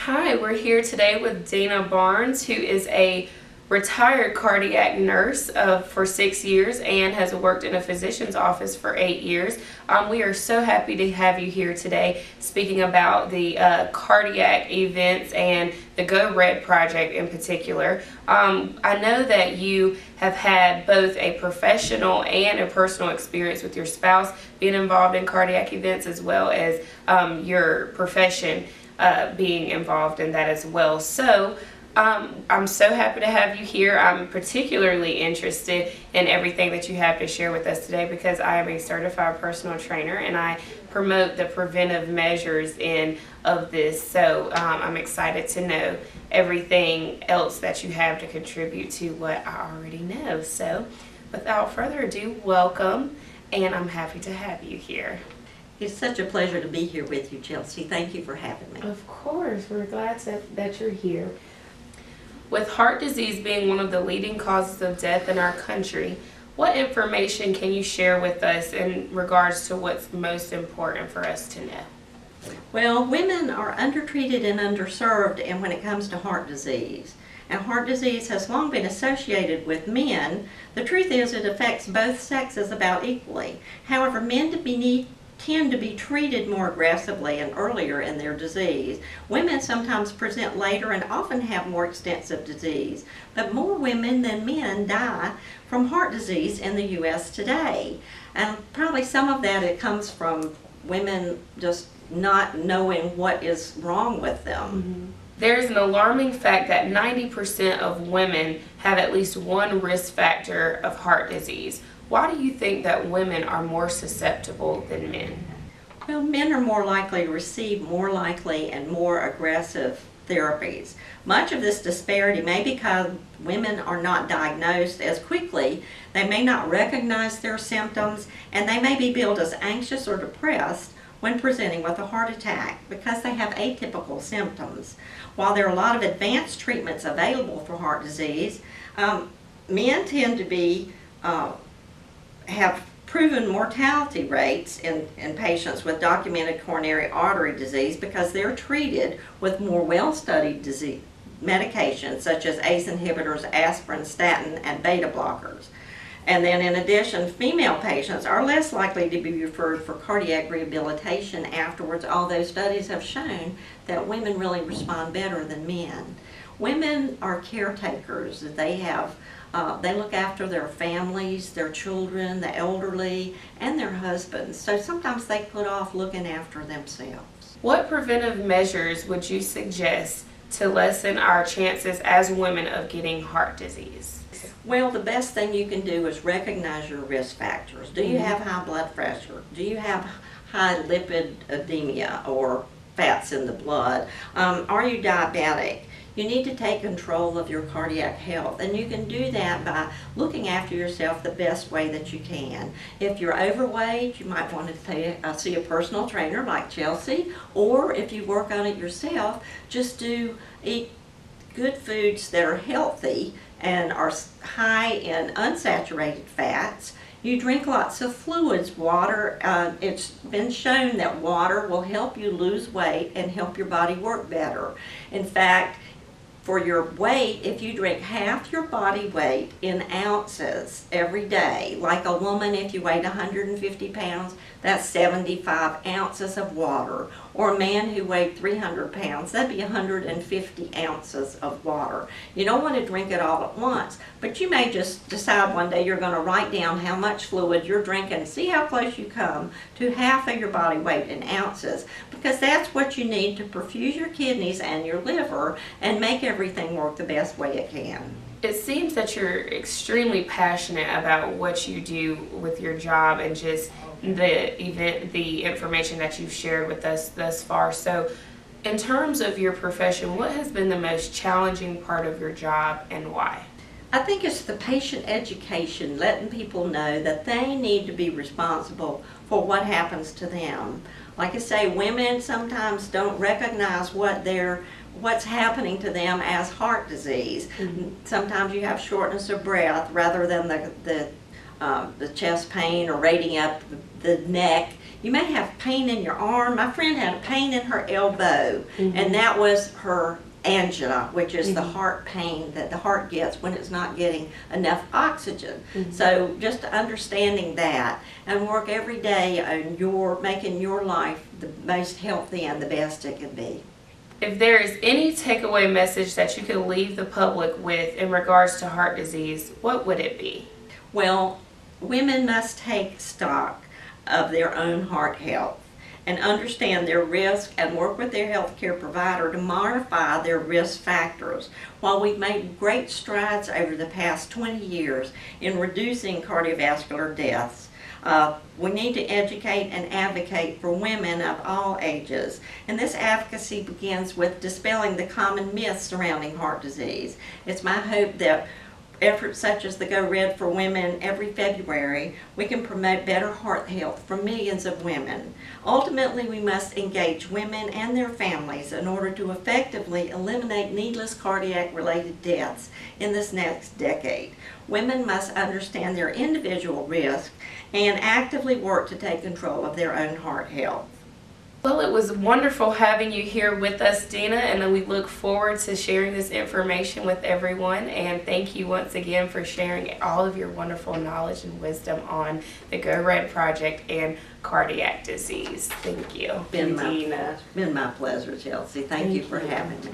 Hi, we're here today with Dana Barnes, who is a retired cardiac nurse for 6 years and has worked in a physician's office for 8 years. We are so happy to have you here today speaking about the cardiac events and the Go Red project in particular. I know that you have had both a professional and a personal experience with your spouse being involved in cardiac events, as well as your profession being involved in that as well. So I'm so happy to have you here. I'm particularly interested in everything that you have to share with us today because I am a certified personal trainer and I promote the preventive measures of this. So I'm excited to know everything else that you have to contribute to what I already know. So without further ado, welcome, and I'm happy to have you here. It's such a pleasure to be here with you, Chelsea. Thank you for having me. Of course, we're glad that you're here. With heart disease being one of the leading causes of death in our country, what information can you share with us in regards to what's most important for us to know? Well, women are undertreated and underserved and when it comes to heart disease. And heart disease has long been associated with men. The truth is it affects both sexes about equally. However, men tend to be treated more aggressively and earlier in their disease. Women sometimes present later and often have more extensive disease, but more women than men die from heart disease in the U.S. today. And probably some of that it comes from women just not knowing what is wrong with them. Mm-hmm. There's an alarming fact that 90% of women have at least one risk factor of heart disease. Why do you think that women are more susceptible than men? Well, men are more likely to receive more likely and more aggressive therapies. Much of this disparity may be because women are not diagnosed as quickly, they may not recognize their symptoms, and they may be billed as anxious or depressed when presenting with a heart attack because they have atypical symptoms. While there are a lot of advanced treatments available for heart disease, men tend to have proven mortality rates in patients with documented coronary artery disease because they're treated with more well-studied disease medications such as ACE inhibitors, aspirin, statin, and beta blockers. And then in addition, female patients are less likely to be referred for cardiac rehabilitation afterwards, although studies have shown that women really respond better than men. Women are caretakers. They look after their families, their children, the elderly, and their husbands. So sometimes they put off looking after themselves. What preventive measures would you suggest to lessen our chances as women of getting heart disease? Well, the best thing you can do is recognize your risk factors. Do you have high blood pressure? Do you have high lipidemia or fats in the blood? Are you diabetic? You need to take control of your cardiac health, and you can do that by looking after yourself the best way that you can. If you're overweight, you might want to see a personal trainer like Chelsea, or if you work on it yourself, just eat good foods that are healthy and are high in unsaturated fats. You drink lots of fluids, water. It's been shown that water will help you lose weight and help your body work better. In fact, for your weight, if you drink half your body weight in ounces every day, like a woman, if you weighed 150 pounds, that's 75 ounces of water. Or a man who weighed 300 pounds, that'd be 150 ounces of water. You don't want to drink it all at once, but you may just decide one day you're going to write down how much fluid you're drinking, see how close you come to half of your body weight in ounces, because that's what you need to perfuse your kidneys and your liver and make everything work the best way it can. It seems that you're extremely passionate about what you do with your job and just the information that you've shared with us thus far. So in terms of your profession, what has been the most challenging part of your job and why? I think it's the patient education, letting people know that they need to be responsible for what happens to them. Like I say, women sometimes don't recognize what's happening to them as heart disease. Mm-hmm. Sometimes you have shortness of breath rather than the chest pain or radiating up the neck. You may have pain in your arm. My friend had a pain in her elbow, and that was her angina, which is the heart pain that the heart gets when it's not getting enough oxygen. So just understanding that, and work every day on making your life the most healthy and the best it can be. If there is any takeaway message that you could leave the public with in regards to heart disease, what would it be? Well, women must take stock of their own heart health and understand their risk and work with their healthcare provider to modify their risk factors. While we've made great strides over the past 20 years in reducing cardiovascular deaths, we need to educate and advocate for women of all ages. And this advocacy begins with dispelling the common myths surrounding heart disease. It's my hope that efforts such as the Go Red for Women every February, we can promote better heart health for millions of women. Ultimately, we must engage women and their families in order to effectively eliminate needless cardiac-related deaths in this next decade. Women must understand their individual risk and actively work to take control of their own heart health. Well, it was wonderful having you here with us, Dena, and we look forward to sharing this information with everyone. And thank you once again for sharing all of your wonderful knowledge and wisdom on the Go Red Project and cardiac disease. Thank you, Been Dena. my pleasure, Chelsea. Thank you for having me.